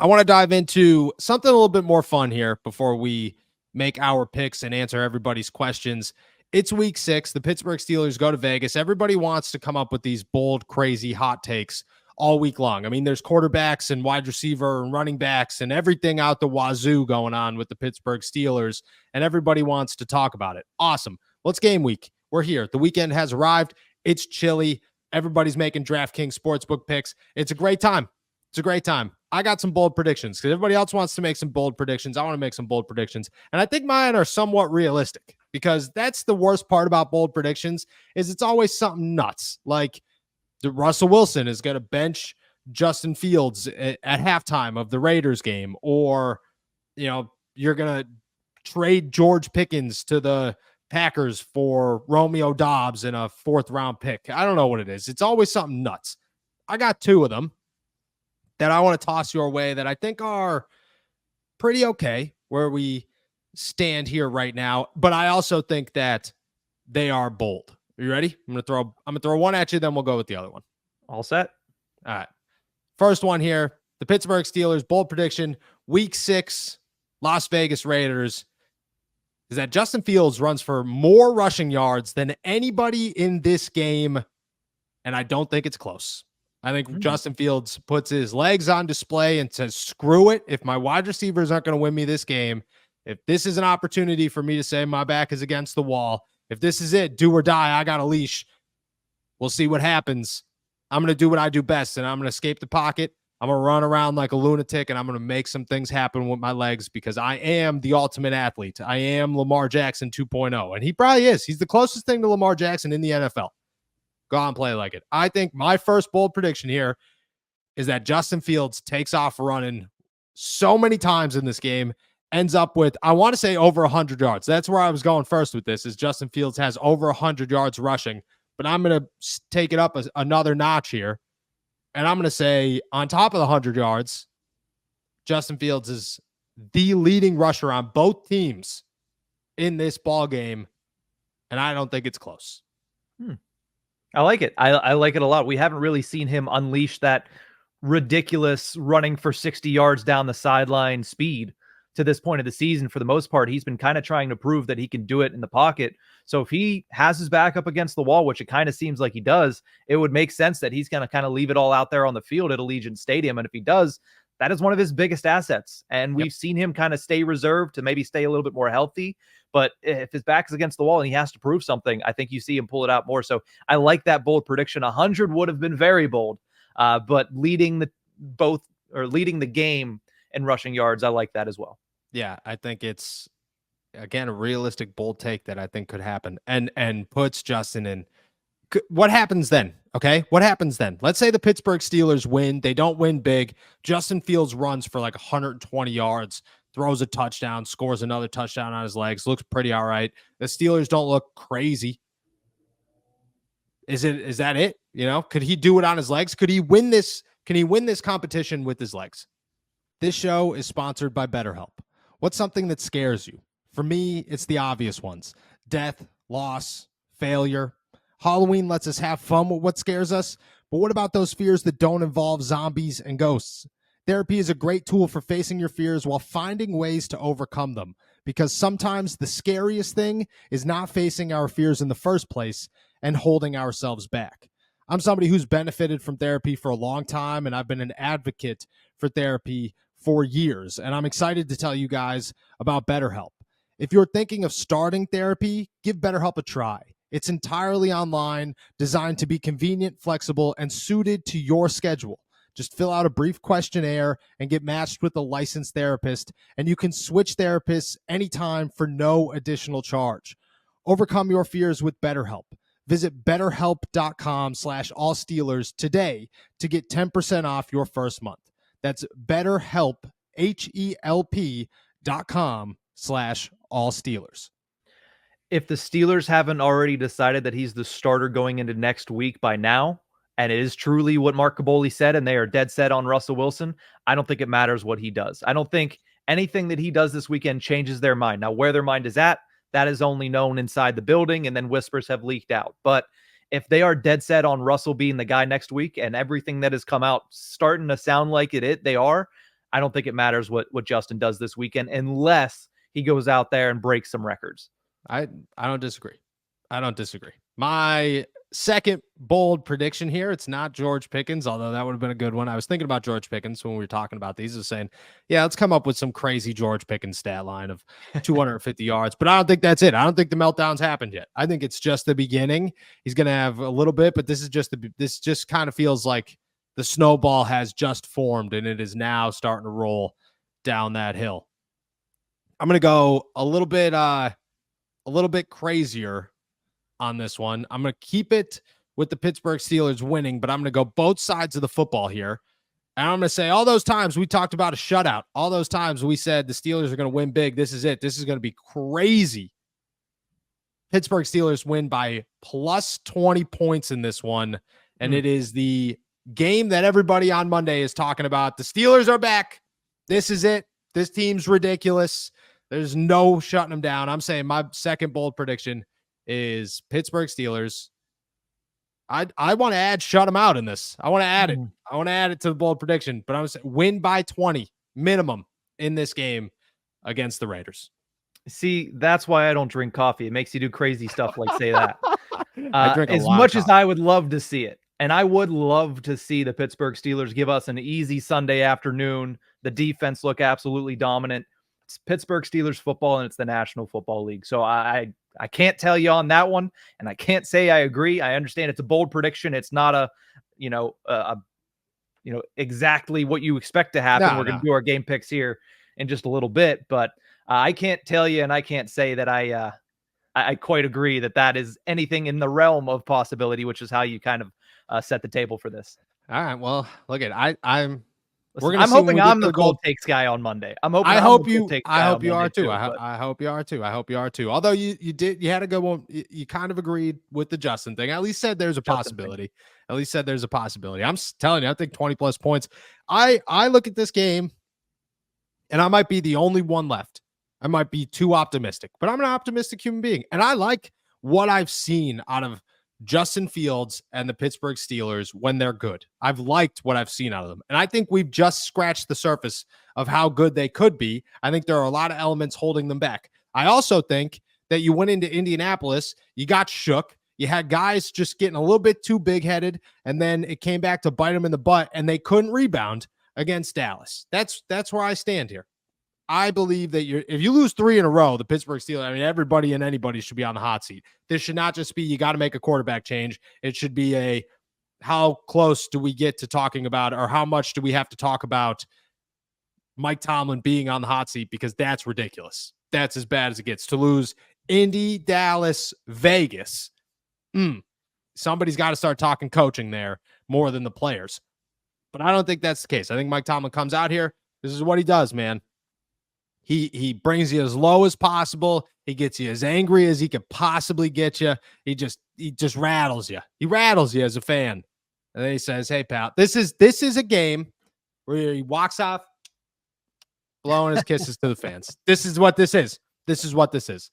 I want to dive into something a little bit more fun here before we make our picks and answer everybody's questions. It's week 6. The Pittsburgh Steelers go to Vegas. Everybody wants to come up with these bold, crazy, hot takes all week long. I mean, there's quarterbacks and wide receiver and running backs and everything out the wazoo going on with the Pittsburgh Steelers, and everybody wants to talk about it. Awesome. Well, it's game week. We're here. The weekend has arrived. It's chilly. Everybody's making DraftKings Sportsbook picks. It's a great time. It's a great time. I got some bold predictions because everybody else wants to make some bold predictions. I want to make some bold predictions. And I think mine are somewhat realistic because that's the worst part about bold predictions is it's always something nuts. Like Russell Wilson is going to bench Justin Fields at halftime of the Raiders game, or, you're going to trade George Pickens to the Packers for Romeo Dobbs in a 4th round pick. I don't know what it is. It's always something nuts. I got 2 of them that I want to toss your way that I think are pretty okay where we stand here right now. But I also think that they are bold. Are you ready? I'm going to throw one at you, then we'll go with the other one. All set. All right. First one here, the Pittsburgh Steelers bold prediction, week 6, Las Vegas Raiders, is that Justin Fields runs for more rushing yards than anybody in this game. And I don't think it's close. I think Justin Fields puts his legs on display and says, screw it. If my wide receivers aren't going to win me this game, if this is an opportunity for me to say my back is against the wall, if this is it, do or die, I got a leash. We'll see what happens. I'm going to do what I do best, and I'm going to escape the pocket. I'm going to run around like a lunatic, and I'm going to make some things happen with my legs because I am the ultimate athlete. I am Lamar Jackson 2.0, and he probably is. He's the closest thing to Lamar Jackson in the NFL. Go on, play like it. I think my first bold prediction here is that Justin Fields takes off running so many times in this game, ends up with, I want to say, over 100 yards. That's where I was going first with this, is Justin Fields has over 100 yards rushing. But I'm going to take it up another notch here. And I'm going to say on top of the 100 yards, Justin Fields is the leading rusher on both teams in this ball game. And I don't think it's close. I like it. I like it a lot. We haven't really seen him unleash that ridiculous running for 60 yards down the sideline speed to this point of the season. For the most part, he's been kind of trying to prove that he can do it in the pocket. So if he has his back up against the wall, which it kind of seems like he does, it would make sense that he's going to kind of leave it all out there on the field at Allegiant Stadium. And if he does, that is one of his biggest assets. And we've seen him kind of stay reserved to maybe stay a little bit more healthy. But if his back is against the wall and he has to prove something, I think you see him pull it out more. So I like that bold prediction. 100 would have been very bold, but leading the game in rushing yards, I like that as well. Yeah, I think it's, again, a realistic bold take that I think could happen and puts Justin in. What happens then? Okay, what happens then? Let's say the Pittsburgh Steelers win. They don't win big. Justin Fields runs for like 120 yards, throws a touchdown, scores another touchdown on his legs, looks pretty all right. The Steelers don't look crazy. Is that it? Could he do it on his legs? Could he win this? Can he win this competition with his legs? This show is sponsored by BetterHelp. What's something that scares you? For me, it's the obvious ones: death, loss, failure. Halloween lets us have fun with what scares us, but what about those fears that don't involve zombies and ghosts? Therapy is a great tool for facing your fears while finding ways to overcome them, because sometimes the scariest thing is not facing our fears in the first place and holding ourselves back. I'm somebody who's benefited from therapy for a long time, and I've been an advocate for therapy for years, and I'm excited to tell you guys about BetterHelp. If you're thinking of starting therapy, give BetterHelp a try. It's entirely online, designed to be convenient, flexible, and suited to your schedule. Just fill out a brief questionnaire and get matched with a licensed therapist, and you can switch therapists anytime for no additional charge. Overcome your fears with BetterHelp. Visit BetterHelp.com/allsteelers today to get 10% off your first month. That's BetterHelp, HELP.com/allsteelers. If the Steelers haven't already decided that he's the starter going into next week by now, and it is truly what Mark Caboli said, and they are dead set on Russell Wilson, I don't think it matters what he does. I don't think anything that he does this weekend changes their mind. Now, where their mind is at, that is only known inside the building, and then whispers have leaked out. But if they are dead set on Russell being the guy next week, and everything that has come out starting to sound like they are, I don't think it matters what Justin does this weekend unless he goes out there and breaks some records. I don't disagree. My second bold prediction here, it's not George Pickens, although that would have been a good one. I was thinking about George Pickens when we were talking about these. I was saying, yeah, let's come up with some crazy George Pickens stat line of 250 yards. But I don't think that's it. I don't think the meltdown's happened yet. I think it's just the beginning. He's going to have a little bit, but this just kind of feels like the snowball has just formed and it is now starting to roll down that hill. I'm going to go a little bit crazier on this one. I'm going to keep it with the Pittsburgh Steelers winning, but I'm going to go both sides of the football here. And I'm going to say all those times we talked about a shutout, all those times we said the Steelers are going to win big. This is it. This is going to be crazy. Pittsburgh Steelers win by plus 20 points in this one. And it is the game that everybody on Monday is talking about. The Steelers are back. This is it. This team's ridiculous. There's no shutting them down. I'm saying my second bold prediction is Pittsburgh Steelers. I want to add shut them out in this. I want to add it. I want to add it to the bold prediction, but I'm saying win by 20 minimum in this game against the Raiders. See, that's why I don't drink coffee. It makes you do crazy stuff like say that. I drink as much as I would love to see it, and I would love to see the Pittsburgh Steelers give us an easy Sunday afternoon, the defense look absolutely dominant. It's Pittsburgh Steelers football, and it's the National Football League. So I can't tell you on that one, and I can't say I agree. I understand it's a bold prediction. It's not exactly what you expect to happen. We're going to do our game picks here in just a little bit, but I can't tell you, and I can't say that I quite agree that is anything in the realm of possibility, which is how you kind of set the table for this. All right. Well, look at I'm hoping I'm the cold takes guy on Monday. I hope you are too. I hope you are too. Although you had a good one. You kind of agreed with the Justin thing. At least said there's a possibility. I'm telling you, I think 20 plus points. I look at this game and I might be the only one left. I might be too optimistic, but I'm an optimistic human being. And I like what I've seen out of Justin Fields and the Pittsburgh Steelers when they're good. I've liked what I've seen out of them. And I think we've just scratched the surface of how good they could be. I think there are a lot of elements holding them back. I also think that you went into Indianapolis, you got shook. You had guys just getting a little bit too big-headed, and then it came back to bite them in the butt, and they couldn't rebound against Dallas. That's where I stand here. I believe that if you lose 3 in a row, the Pittsburgh Steelers, I mean, everybody and anybody should be on the hot seat. This should not just be, you got to make a quarterback change. It should be how close do we get to talking about, or how much do we have to talk about Mike Tomlin being on the hot seat, because that's ridiculous. That's as bad as it gets. To lose Indy, Dallas, Vegas. Somebody's got to start talking coaching there more than the players. But I don't think that's the case. I think Mike Tomlin comes out here. This is what he does, man. He brings you as low as possible. He gets you as angry as he could possibly get you. He just rattles you. He rattles you as a fan. And then he says, "Hey, pal, this is a game where he walks off blowing his kisses to the fans. This is what this is. This is what this is.